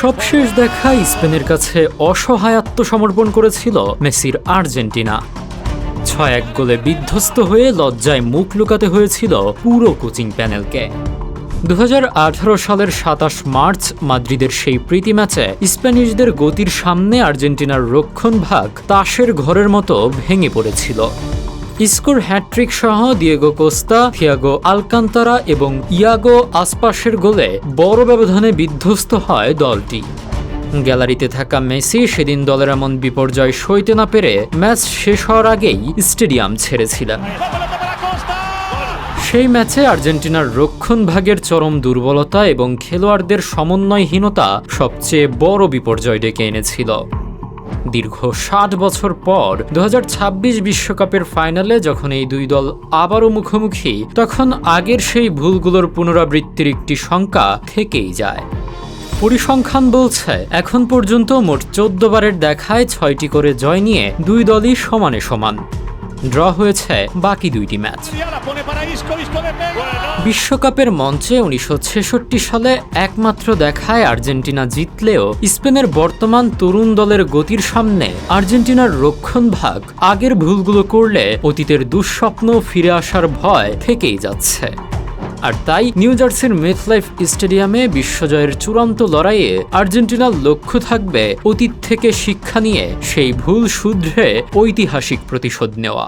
সবশেষ দেখা স্পেনের কাছে অসহায় আত্মসমর্পণ করেছিল মেসির আর্জেন্টিনা। ৬-১ গোলে বিধ্বস্ত হয়ে লজ্জায় মুখ লুকাতে হয়েছিল পুরো কোচিং প্যানেলকে। ২০১৮ সালের ২৭ মার্চ মাদ্রিদের সেই প্রীতি ম্যাচে স্প্যানিশদের গতির সামনে আর্জেন্টিনার রক্ষণভাগ তাসের ঘরের মতো ভেঙে পড়েছিল। ইস্কোর হ্যাট্রিক সহ দিয়েগো কোস্তা, থিয়াগো আলকান্তারা এবং ইয়াগো আসপাসের গোলে বড় ব্যবধানে বিধ্বস্ত হয় দলটি। গ্যালারিতে থাকা মেসি সেদিন দলের এমন বিপর্যয় সইতে না পেরে ম্যাচ শেষ হওয়ার আগেই স্টেডিয়াম ছেড়েছিলেন। সেই ম্যাচে আর্জেন্টিনার রক্ষণভাগের চরম দুর্বলতা এবং খেলোয়াড়দের সমন্বয়হীনতা সবচেয়ে বড় বিপর্যয় ডেকে এনেছিল। দীর্ঘ ৬০ বছর পর ২০২৬ বিশ্বকাপের ফাইনালে যখন এই দুই দল আবারও মুখোমুখি, তখন আগের সেই ভুলগুলোর পুনরাবৃত্তির একটি শঙ্কা থেকেই যায়। পরিসংখ্যান বলছে এখন পর্যন্ত মোট ১৪ বারের দেখায় ৬টি করে জয় নিয়ে দুই দলই সমানে সমান। ড্র হয়েছে বাকি দুইটি ম্যাচ। বিশ্বকাপের মঞ্চে ১৯৬৬ সালে একমাত্র দেখায় আর্জেন্টিনা জিতলেও স্পেনের বর্তমান তরুণ দলের গতির সামনে আর্জেন্টিনার রক্ষণভাগ আগের ভুলগুলো করলে অতীতের দুঃস্বপ্ন ফিরে আসার ভয় থেকেই যাচ্ছে। আর তাই নিউ জার্সির মেথলাইফ স্টেডিয়ামে বিশ্বজয়ের চূড়ান্ত লড়াইয়ে আর্জেন্টিনার লক্ষ্য থাকবে অতীত থেকে শিক্ষা নিয়ে সেই ভুল শুধরে ঐতিহাসিক প্রতিশোধ নেওয়া।